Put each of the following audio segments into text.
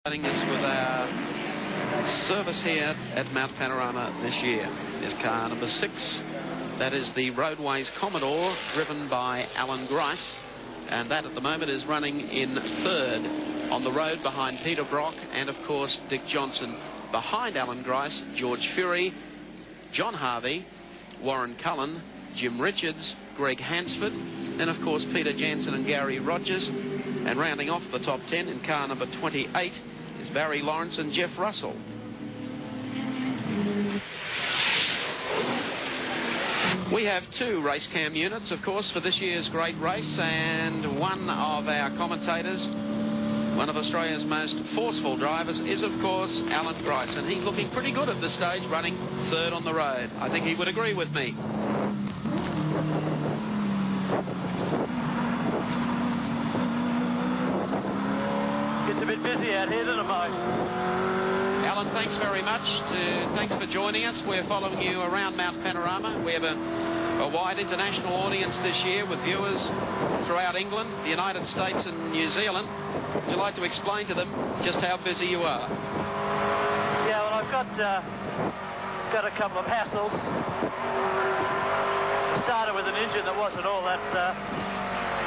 Us with our service here at Mount Panorama this year is car number 6. That is the Roadways Commodore, driven by Allan Grice, and that at the moment is running in 3rd on the road behind Peter Brock and of course Dick Johnson. Behind Allan Grice, George Fury, John Harvey, Warren Cullen, Jim Richards, Greg Hansford, and of course Peter Jansen and Gary Rogers. And rounding off the top 10 in car number 28 is Barry Lawrence and Jeff Russell. We have 2 race cam units, of course, for this year's great race, and one of our commentators, one of Australia's most forceful drivers, is of course Allan Grice, and he's looking pretty good at this stage, running 3rd on the road. I think he would agree with me. It's a bit busy out here, isn't it, Mike? Allan, thanks very much. Thanks for joining us. We're following you around Mount Panorama. We have a wide international audience this year with viewers throughout England, the United States and New Zealand. Would you like to explain to them just how busy you are? Yeah, well, I've got a couple of hassles. Started with an engine that wasn't all that,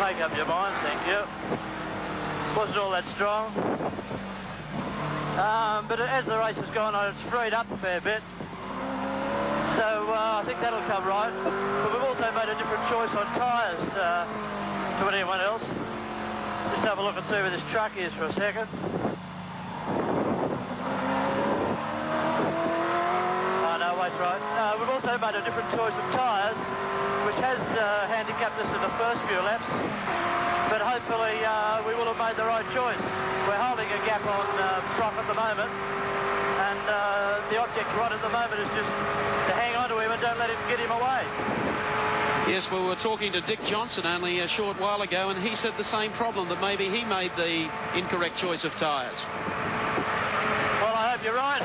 make up your mind, thank you. Wasn't all that strong. But as the race has gone on, it's freed up a fair bit. So I think that'll come right. But we've also made a different choice on tyres to anyone else. Just have a look and see where this truck is for a second. Oh, no, wait, right. We've also made a different choice of tyres, which has handicapped us in the first few laps. But hopefully we will have made the right choice. We're holding a gap on Brock at the moment, and the object right at the moment is just to hang on to him and don't let him get him away. Yes, well, we were talking to Dick Johnson only a short while ago, and he said the same problem, that maybe he made the incorrect choice of tyres. Well, I hope you're right.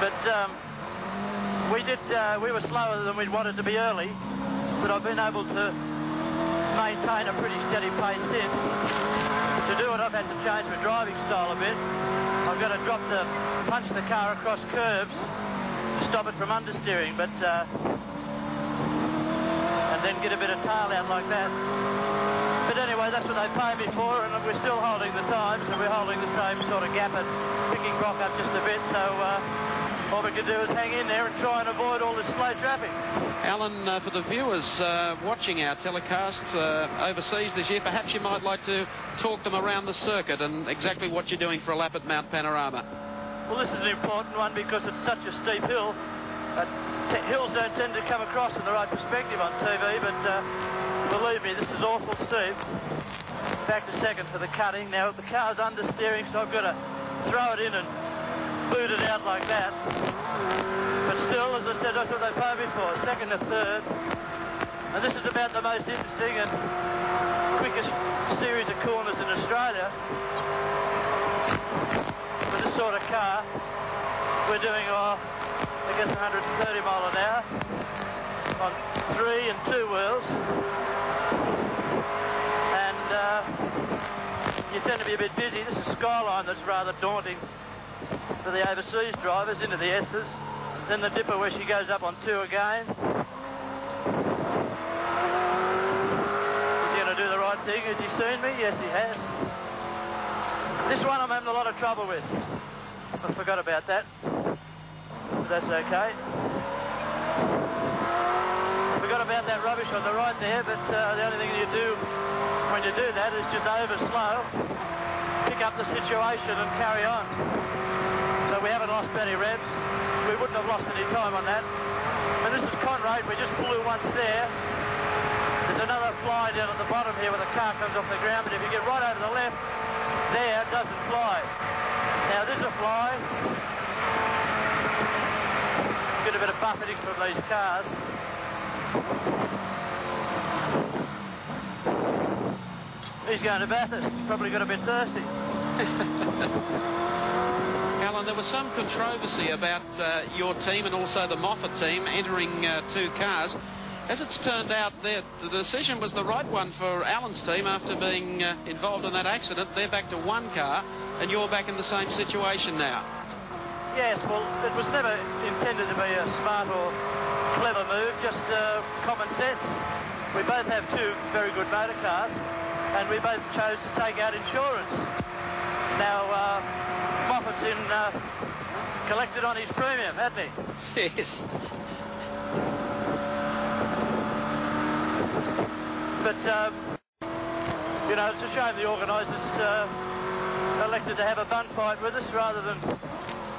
But we were slower than we'd wanted to be early, but I've been able to maintain a pretty steady pace since. To do it, I've had to change my driving style a bit. I've got to punch the car across curbs to stop it from understeering, but and then get a bit of tail out like that. But anyway, that's what they pay me for, and we're still holding the times, and we're holding the same sort of gap and picking Brock up just a bit, so all we can do is hang in there and try and avoid all this slow traffic. Allan, for the viewers watching our telecast overseas this year, perhaps you might like to talk them around the circuit and exactly what you're doing for a lap at Mount Panorama. Well, this is an important one because it's such a steep hill. Hills don't tend to come across in the right perspective on TV, but believe me, this is awful steep. Back to second for the cutting. Now, the car's understeering, so I've got to throw it in and boot it out like that. But still, as I said, that's what they pay me for, second to third. And this is about the most interesting and quickest series of corners in Australia. With this sort of car, we're doing, I guess, 130 mile an hour on 3 and 2 wheels. And you tend to be a bit busy. This is Skyline that's rather daunting for the overseas drivers into the S's. Then the dipper where she goes up on 2 again. Is he going to do the right thing? Has he seen me? Yes, he has. This one I'm having a lot of trouble with. I forgot about that. But that's okay. Forgot about that rubbish on the right there, but the only thing you do when you do that is just over slow, pick up the situation and carry on. So we haven't lost many revs. We wouldn't have lost any time on that. And this is Conrad. We just flew once there. There's another fly down at the bottom here where the car comes off the ground, but if you get right over the left, there, it doesn't fly. Now, this is a fly. Get a bit of buffeting from these cars. He's going to Bathurst. Probably got a bit thirsty. Allan, there was some controversy about your team and also the Moffat team entering 2 cars. As it's turned out, the decision was the right one for Alan's team after being involved in that accident. They're back to one car, and you're back in the same situation now. Yes, well, it was never intended to be a smart or clever move, just common sense. We both have two very good motor cars, and we both chose to take out insurance. Now, Moffat's collected on his premium, hasn't he? Yes. But, you know, it's a shame the organisers elected to have a bun fight with us rather than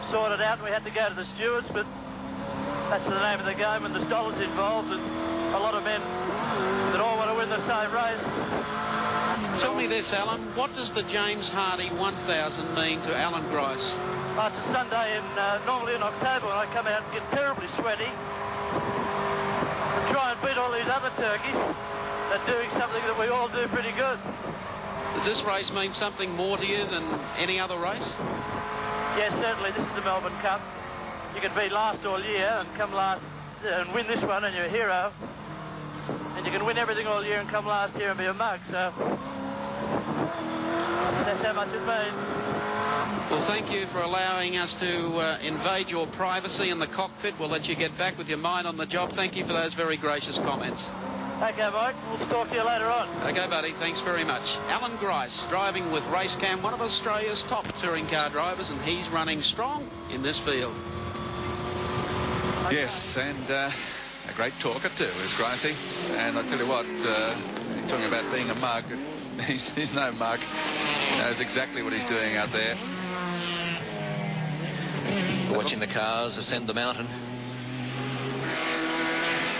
sort it out, and we had to go to the stewards, but that's the name of the game, and there's dollars involved, and a lot of men that all want to win the same race. Tell me this, Alan, what does the James Hardy 1000 mean to Allan Grice? It's a Sunday normally in October, when I come out and get terribly sweaty and try and beat all these other turkeys at doing something that we all do pretty good. Does this race mean something more to you than any other race? Yes, certainly. This is the Melbourne Cup. You can be last all year and come last and win this one and you're a hero. And you can win everything all year and come last here and be a mug. So that's how much it means. Well, thank you for allowing us to invade your privacy in the cockpit. We'll let you get back with your mind on the job. Thank you for those very gracious comments. Okay, Mike. We'll talk to you later on. Okay, buddy. Thanks very much. Allan Grice, driving with Racecam, one of Australia's top touring car drivers, and he's running strong in this field. Okay. Yes, and a great talker too is Gricey. And I tell you what, you're talking about being a mug. He's no mug. He knows exactly what he's doing out there. Watching the cars ascend the mountain.